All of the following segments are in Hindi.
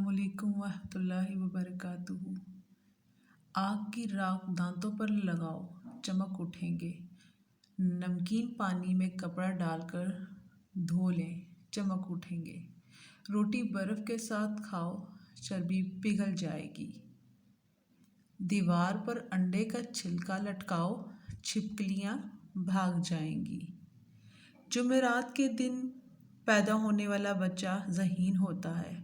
अस्सलामुअलैकुम वरहमतुल्लाहि वबरकातुहू। आग की राख दांतों पर लगाओ, चमक उठेंगे। नमकीन पानी में कपड़ा डालकर धो लें, चमक उठेंगे। रोटी बर्फ़ के साथ खाओ, चर्बी पिघल जाएगी। दीवार पर अंडे का छिलका लटकाओ, छिपकलियाँ भाग जाएंगी। जुमेरात के दिन पैदा होने वाला बच्चा ज़हीन होता है।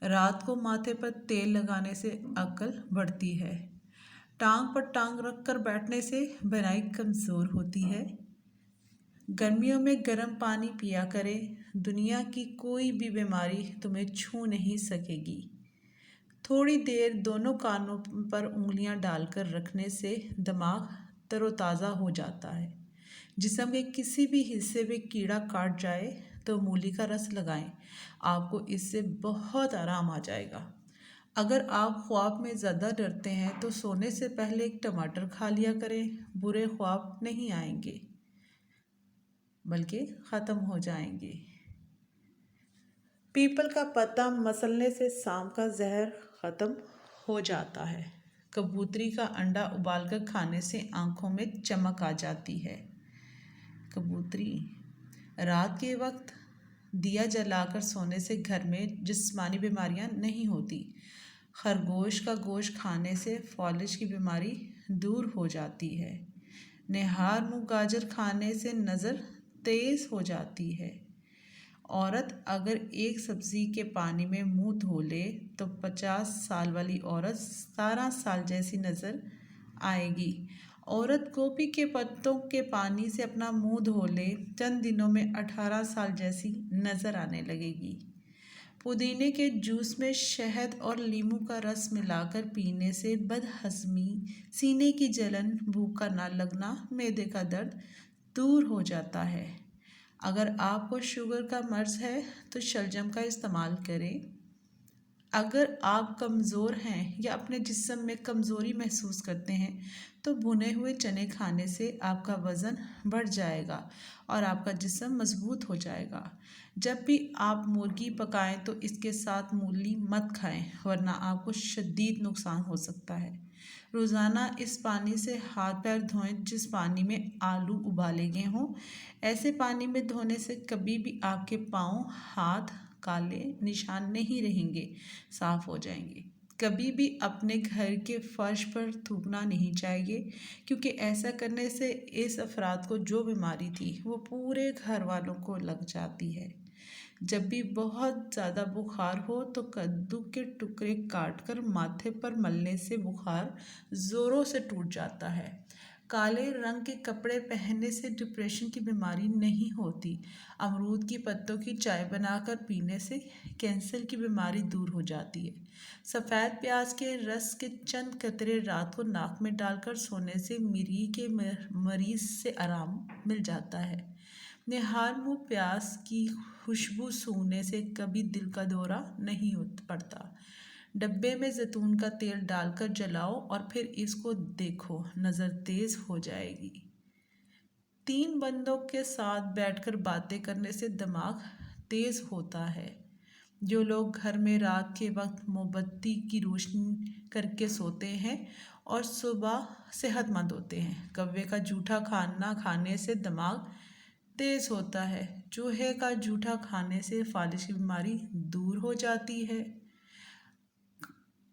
रात को माथे पर तेल लगाने से अक्ल बढ़ती है। टांग पर टांग रख कर बैठने से बनाई कमज़ोर होती है। गर्मियों में गर्म पानी पिया करें, दुनिया की कोई भी बीमारी तुम्हें छू नहीं सकेगी। थोड़ी देर दोनों कानों पर उंगलियां डालकर रखने से दिमाग तरोताज़ा हो जाता है। जिस्म के किसी भी हिस्से में कीड़ा काट जाए तो मूली का रस लगाएं, आपको इससे बहुत आराम आ जाएगा। अगर आप ख्वाब में ज़्यादा डरते हैं तो सोने से पहले एक टमाटर खा लिया करें, बुरे ख्वाब नहीं आएंगे बल्कि ख़त्म हो जाएंगे। पीपल का पत्ता मसलने से सांप का जहर ख़त्म हो जाता है। कबूतरी का अंडा उबालकर खाने से आँखों में चमक आ जाती है। कबूतरी रात के वक्त दिया जलाकर सोने से घर में जिस्मानी बीमारियां नहीं होती। खरगोश का गोश्त खाने से फॉलिज की बीमारी दूर हो जाती है। निहार मुँह गाजर खाने से नज़र तेज़ हो जाती है। औरत अगर एक सब्ज़ी के पानी में मुंह धो ले तो 50 साल वाली औरत 17 साल जैसी नज़र आएगी। औरत गोभी के पत्तों के पानी से अपना मुंह धो ले, चंद दिनों में 18 साल जैसी नज़र आने लगेगी। पुदीने के जूस में शहद और नींबू का रस मिलाकर पीने से बदहज़मी, सीने की जलन, भूख का ना लगना, मैदे का दर्द दूर हो जाता है। अगर आपको शुगर का मर्ज़ है तो शलजम का इस्तेमाल करें। अगर आप कमज़ोर हैं या अपने जिस्म में कमज़ोरी महसूस करते हैं तो भुने हुए चने खाने से आपका वज़न बढ़ जाएगा और आपका जिस्म मज़बूत हो जाएगा। जब भी आप मुर्गी पकाएं तो इसके साथ मूली मत खाएं, वरना आपको शदीद नुकसान हो सकता है। रोज़ाना इस पानी से हाथ पैर धोएं जिस पानी में आलू उबाले गए हों। ऐसे पानी में धोने से कभी भी आपके पाँव, हाथ काले निशान नहीं रहेंगे, साफ हो जाएंगे। कभी भी अपने घर के फर्श पर थूकना नहीं चाहिए, क्योंकि ऐसा करने से इस अफराद को जो बीमारी थी वो पूरे घर वालों को लग जाती है। जब भी बहुत ज़्यादा बुखार हो तो कद्दू के टुकड़े काटकर माथे पर मलने से बुखार ज़ोरों से टूट जाता है। काले रंग के कपड़े पहनने से डिप्रेशन की बीमारी नहीं होती। अमरूद की पत्तों की चाय बनाकर पीने से कैंसर की बीमारी दूर हो जाती है। सफ़ेद प्याज के रस के चंद कतरे रात को नाक में डालकर सोने से मिरी के मरीज़ से आराम मिल जाता है। निहार मुँह प्याज की खुशबू सूंघने से कभी दिल का दौरा नहीं पड़ता। डब्बे में जैतून का तेल डालकर जलाओ और फिर इसको देखो, नज़र तेज़ हो जाएगी। 3 बंदों के साथ बैठकर बातें करने से दिमाग तेज़ होता है। जो लोग घर में रात के वक्त मोमबत्ती की रोशनी करके सोते हैं और सुबह सेहतमंद होते हैं। कौवे का जूठा खाना खाने से दिमाग तेज़ होता है। चूहे का जूठा खाने से फालिज की बीमारी दूर हो जाती है।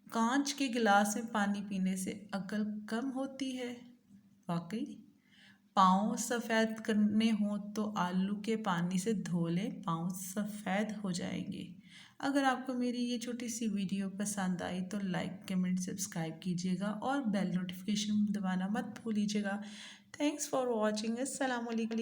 कांच के गिलास में पानी पीने से अक्ल कम होती है। वाकई पाँव सफ़ेद करने हों तो आलू के पानी से धो लें, पाँव सफ़ेद हो जाएंगे। अगर आपको मेरी ये छोटी सी वीडियो पसंद आई तो लाइक, कमेंट, सब्सक्राइब कीजिएगा और बेल नोटिफिकेशन दबाना मत भूलिएगा। Thanks for watching. अस्सलाम वालेकुम।